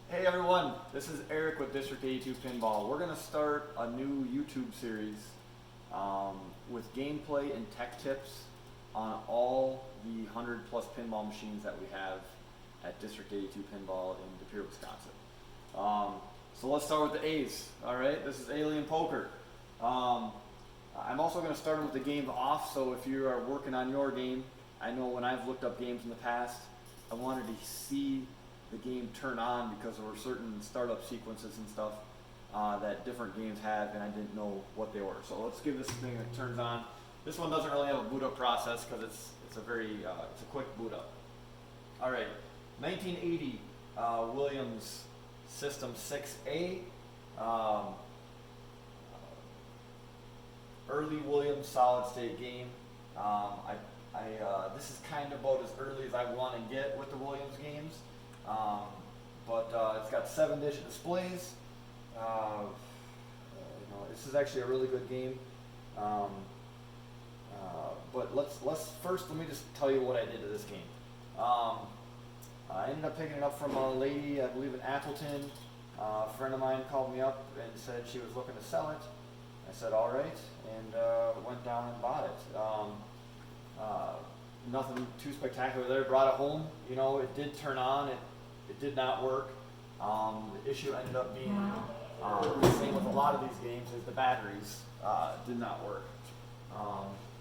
Hey everyone, this is Eric with District 82 Pinball. We're going to start a new YouTube series with gameplay and tech tips on all the 100 plus pinball machines that we have at District 82 Pinball in De Pere, Wisconsin. So let's start with the A's. Alright, this is Alien Poker. I'm also going to start with the game off, so if you are working on your game, I know when I've looked up games in the past, I wanted to see the game turn on because there were certain startup sequences and stuff that different games have, and I didn't know what they were. So let's give this thing a turns on. This one doesn't really have a boot up process because it's a quick boot up. All right, 1980 Williams System 6A. Early Williams solid state game. This is kind of about as early as I want to get with the Williams games. But it's got 7-digit displays. This is actually a really good game. But let me just tell you what I did to this game. I ended up picking it up from a lady, I believe in Appleton. A friend of mine called me up and said she was looking to sell it. I said, all right, and went down and bought it. Nothing too spectacular there. Brought it home. You know, it did turn on. It did not work. The issue ended up being the same with a lot of these games, is the batteries did not work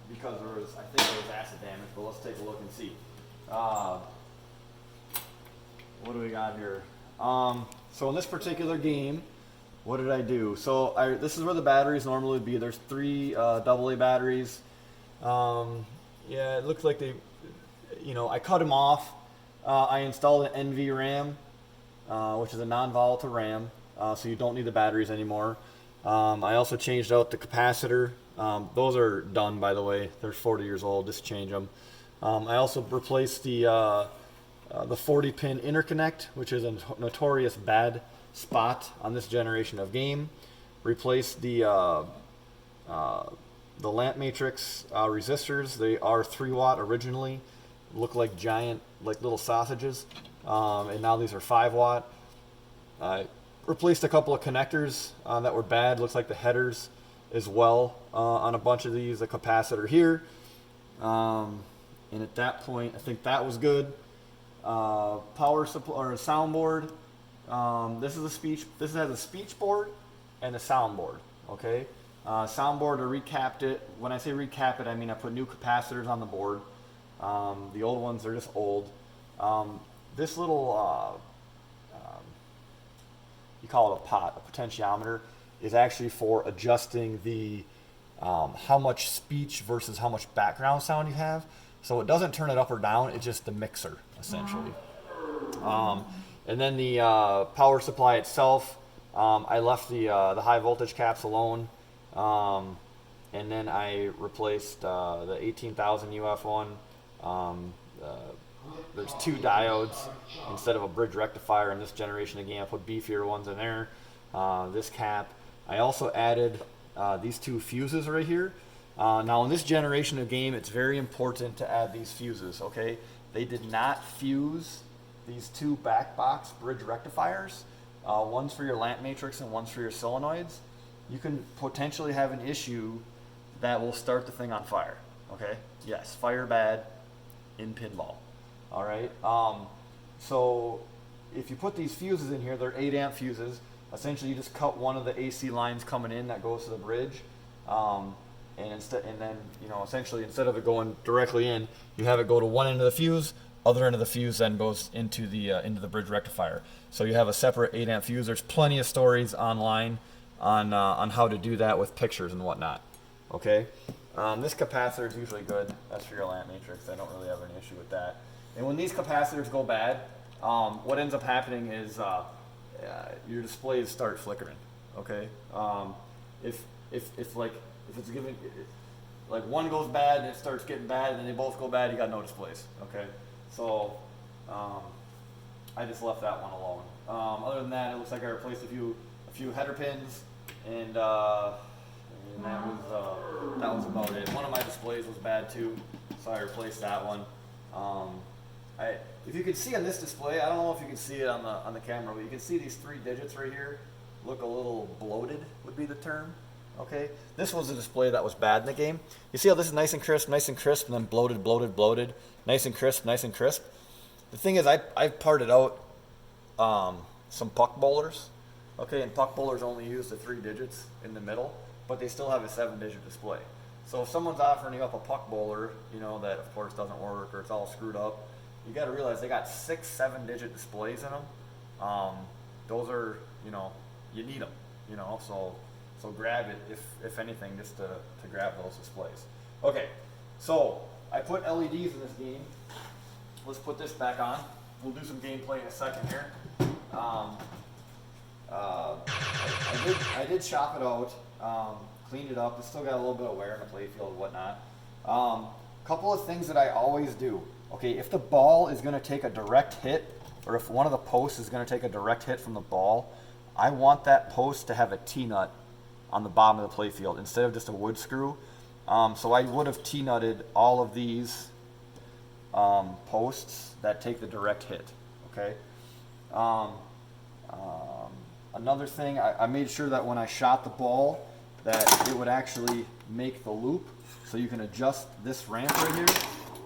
because I think there was acid damage. But let's take a look and see. What do we got here? So in this particular game, what did I do? So this is where the batteries normally would be. There's 3 AA batteries. Yeah, it looks like I cut them off. I installed an NV RAM, which is a non-volatile RAM, so you don't need the batteries anymore. I also changed out the capacitor. Those are done, by the way. They're 40 years old. Just change them. I also replaced the 40-pin interconnect, which is a notorious bad spot on this generation of game. Replaced the lamp matrix resistors. They are 3-watt originally. Look like giant, like little sausages, and now these are 5-watt. I replaced a couple of connectors that were bad. Looks like the headers as well on a bunch of these. A capacitor here, and at that point, I think that was good. Power supply or a soundboard. This has a speech board and a soundboard. Okay, soundboard. I recapped it. When I say recap it, I mean I put new capacitors on the board. The old ones are just old. This little, you call it a pot, a potentiometer, is actually for adjusting the how much speech versus how much background sound you have. So it doesn't turn it up or down, it's just the mixer, essentially. And then the power supply itself, I left the high voltage caps alone. And then I replaced the 18,000 UF1. There's 2 diodes instead of a bridge rectifier in this generation of game. I put beefier ones in there. This cap. I also added these 2 fuses right here. Now in this generation of game, it's very important to add these fuses. Okay, they did not fuse these 2 back box bridge rectifiers. One's for your lamp matrix and one's for your solenoids. You can potentially have an issue that will start the thing on fire. Okay, yes, fire bad in pinball. All right. So if you put these fuses in here, they're 8-amp fuses. Essentially, you just cut one of the AC lines coming in that goes to the bridge, and then essentially instead of it going directly in, you have it go to one end of the fuse. Other end of the fuse then goes into the bridge rectifier. So you have a separate 8-amp fuse. There's plenty of stories online on how to do that with pictures and whatnot. Okay. This capacitor is usually good. That's for your lamp matrix. I don't really have any issue with that. And when these capacitors go bad, what ends up happening is your displays start flickering. Okay. If it's giving, like one goes bad and it starts getting bad, and then they both go bad, you got no displays. Okay. So I just left that one alone. Other than that, it looks like I replaced a few header pins, and that was about it. One of my displays was bad too, so I replaced that one. If you can see on this display, I don't know if you can see it on the camera, but you can see these 3 digits right here look a little bloated, would be the term. Okay, this was a display that was bad in the game. You see how this is nice and crisp, and then bloated, bloated, bloated, nice and crisp, nice and crisp. The thing is, I've parted out some puck bowlers. Okay, and puck bowlers only use the 3 digits in the middle, but they still have a 7-digit display. So if someone's offering you up a puck bowler, you know, that of course doesn't work or it's all screwed up, you got to realize they got 6, 7-digit displays in them. Those are, you know, you need them, you know, so grab it if anything, just to grab those displays. Okay, so I put LEDs in this game. Let's put this back on. We'll do some gameplay in a second here. I did shop it out, cleaned it up. It's still got a little bit of wear in the playfield and whatnot. Couple of things that I always do. Okay, if the ball is going to take a direct hit, or if one of the posts is going to take a direct hit from the ball, I want that post to have a T-nut on the bottom of the playfield instead of just a wood screw. So I would have T-nutted all of these posts that take the direct hit. Okay. Another thing, I made sure that when I shot the ball, that it would actually make the loop. So you can adjust this ramp right here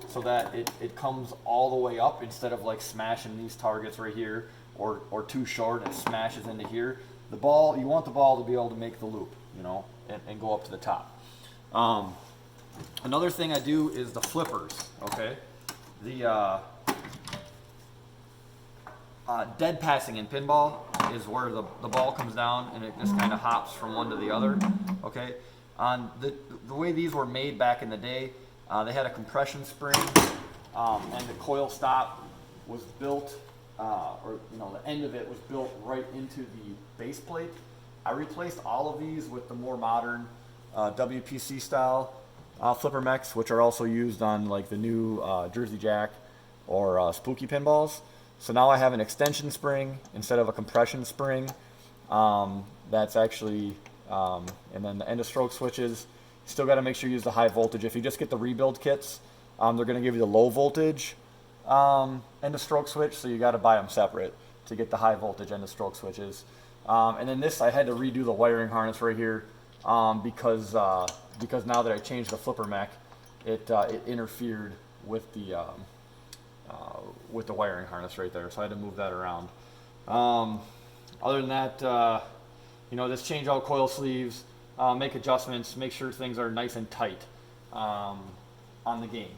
so that it comes all the way up instead of like smashing these targets right here or too short and it smashes into here. The ball, you want the ball to be able to make the loop, you know, and go up to the top. Another thing I do is the flippers, okay? The dead passing in pinball is where the ball comes down and it just kind of hops from one to the other, okay? On the way these were made back in the day, they had a compression spring, and the coil stop was built, or you know, the end of it was built right into the base plate. I replaced all of these with the more modern WPC style flipper mechs, which are also used on like the new Jersey Jack or Spooky pinballs. So now I have an extension spring instead of a compression spring. That's actually, and then the end of stroke switches. Still got to make sure you use the high voltage. If you just get the rebuild kits, they're going to give you the low voltage end of stroke switch, so you got to buy them separate to get the high voltage end of stroke switches. And then this, I had to redo the wiring harness right here because now that I changed the flipper mech, it interfered with the wiring harness right there, so I had to move that around. Other than that, you know, just change out coil sleeves, make adjustments, make sure things are nice and tight on the game.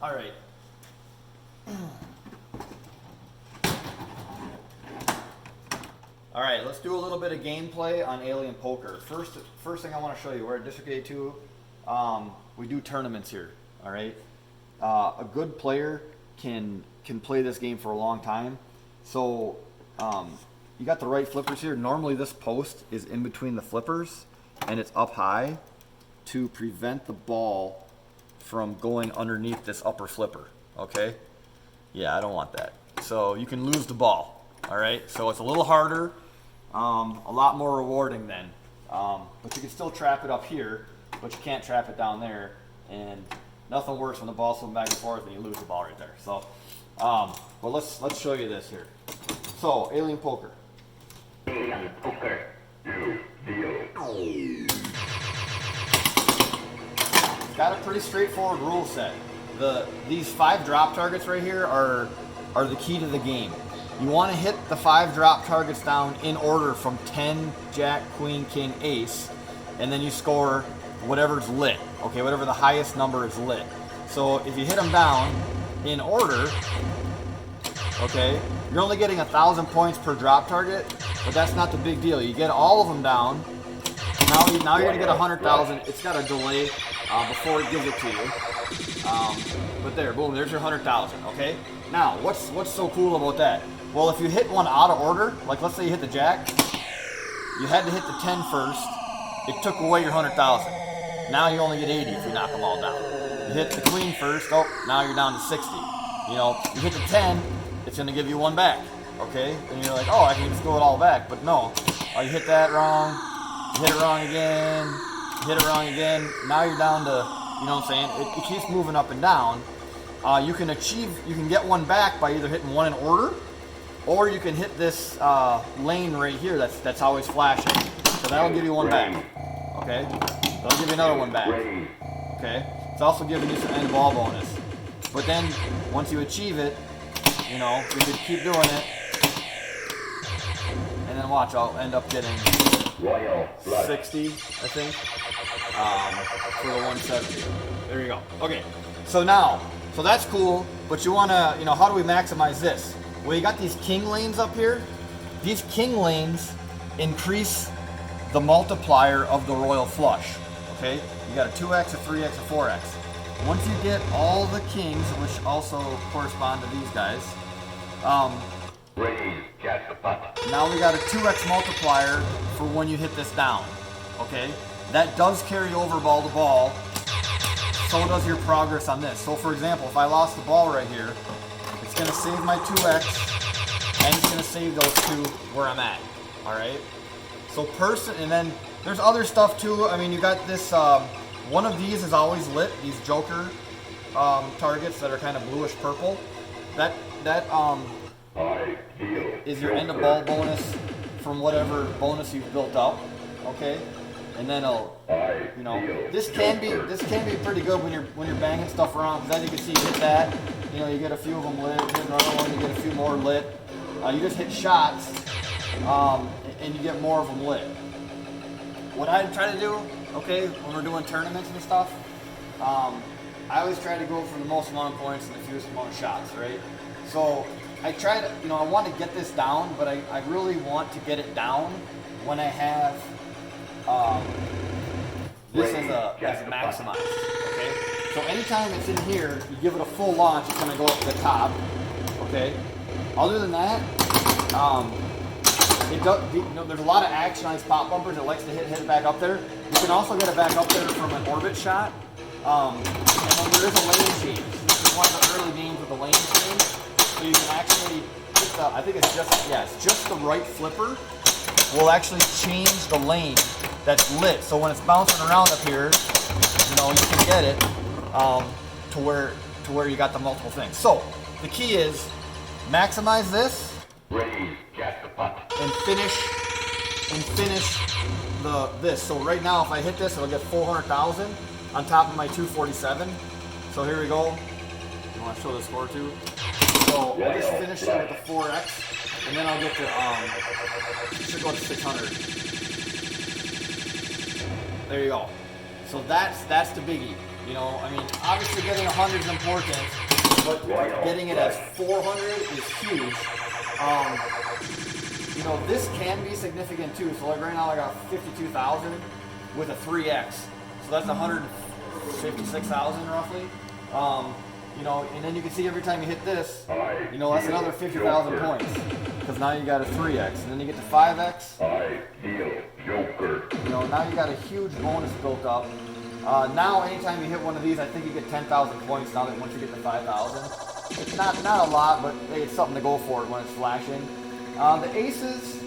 All right. All right, let's do a little bit of gameplay on Alien Poker. First thing I want to show you, we're at District A2. We do tournaments here. All right. A good player can play this game for a long time. So you got the right flippers here. Normally this post is in between the flippers and it's up high to prevent the ball from going underneath this upper flipper. Okay. Yeah, I don't want that. So you can lose the ball. All right. So it's a little harder, a lot more rewarding then. But you can still trap it up here, but you can't trap it down there. And nothing worse when the ball's swimming back and forth and you lose the ball right there. So, well, let's show you this here. So, Alien Poker. Alien Poker. It's got a pretty straightforward rule set. These 5 drop targets right here are the key to the game. You want to hit the 5 drop targets down in order from 10, Jack, Queen, King, Ace, and then you score whatever's lit. Okay, whatever the highest number is lit. So if you hit them down in order, okay, you're only getting 1,000 points per drop target, but that's not the big deal. You get all of them down. Now you're gonna get 100,000. It's got a delay before it gives it to you. But there, boom, there's your 100,000. Okay. Now, what's so cool about that? Well, if you hit one out of order, like let's say you hit the Jack, you had to hit the 10 first. It took away your 100,000. Now you only get 80 if you knock them all down. You hit the Queen first. Oh, now you're down to 60. You know, you hit the 10, it's gonna give you 1 back. Okay. And you're like, oh, I can just go it all back. But no. Oh, you hit that wrong. You hit it wrong again. You hit it wrong again. Now you're down to, you know what I'm saying? It keeps moving up and down. you can get one back by either hitting one in order, or you can hit this lane right here that's always flashing. So that'll give you one back. Okay, that'll give you another one back. Okay, it's also giving you some end ball bonus. But then once you achieve it, you know, you can keep doing it, and then watch, I'll end up getting 60, I think, for the 170. There you go. Okay, so that's cool, but you wanna, you know, how do we maximize this? Well, you got these king lanes up here. These king lanes increase the multiplier of the royal flush, okay? You got a 2x, a 3x, a 4x. Once you get all the kings, which also correspond to these guys, now we got a 2x multiplier for when you hit this down, okay? That does carry over ball to ball, so does your progress on this. So for example, if I lost the ball right here, it's gonna save my 2x, and it's gonna save those two where I'm at, all right? So and then there's other stuff too. I mean, you got this, one of these is always lit, these joker targets that are kind of bluish purple. That is your end of ball bonus from whatever bonus you've built up, okay? And then you know, this can be pretty good when you're banging stuff around, because as you can see, you hit that, you know, you get a few of them lit, you hit another one, you get a few more lit. You just hit shots, and you get more of them lit. What I try to do, okay, when we're doing tournaments and stuff, I always try to go for the most amount of points and the fewest amount of shots, right? So I try to, you know, I want to get this down, but I really want to get it down when I have this as a maximized, okay? So anytime it's in here, you give it a full launch, it's gonna go up to the top, okay? Other than that, it does, you know, there's a lot of action on these pop bumpers. It likes to hit it back up there. You can also get it back up there from an orbit shot. And then there is a lane change. This is one of the early games with the lane change. So you can actually hit the, I think it's just the right flipper will actually change the lane that's lit. So when it's bouncing around up here, you know, you can get it to where you got the multiple things. So the key is maximize this and finish this. So right now, if I hit this, it'll get 400,000 on top of my 247. So here we go. You want to show the score too? So I'll just finish it with the 4x, and then I'll get to should go to 600. There you go. So that's the biggie. You know, I mean, obviously getting 100 is important, but getting it as 400 is huge. You know, this can be significant too. So like right now I got 52,000 with a 3x. So that's 156,000 roughly. You know, and then you can see every time you hit this, you know, that's another 50,000 points. Because now you got a 3x. And then you get to 5x. You know, now you got a huge bonus built up. Now anytime you hit one of these, I think you get 10,000 points now that once you get to 5,000. It's not a lot, but hey, it's something to go for it when it's flashing. The aces,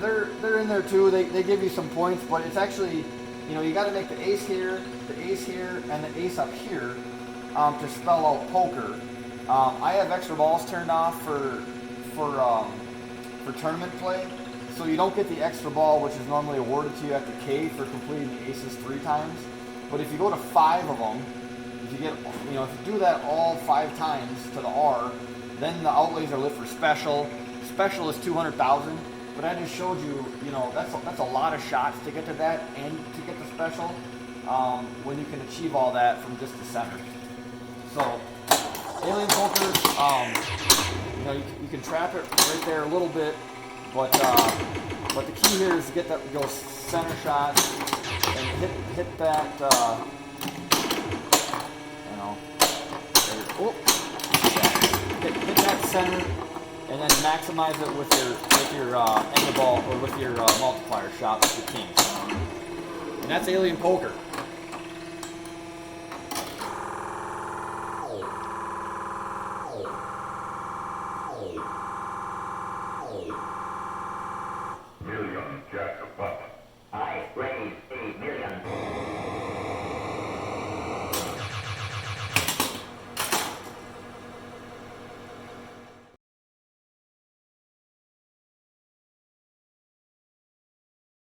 they're in there too. They give you some points, but it's actually, you know, you got to make the ace here, and the ace up here to spell out poker. I have extra balls turned off for tournament play, so you don't get the extra ball, which is normally awarded to you at the K for completing the aces 3 times. But if you go to 5 of them, if you do that all 5 times to the R, then the outlays are lit for special. Special is 200,000, but I just showed you, you know, that's a lot of shots to get to that and to get the special when you can achieve all that from just the center. So, alien poker, you know, you can trap it right there a little bit, but the key here is to get that go center shot and hit that, you know, hit that center. And then maximize it with your end of ball, or with your multiplier shot with your kings. And that's alien poker.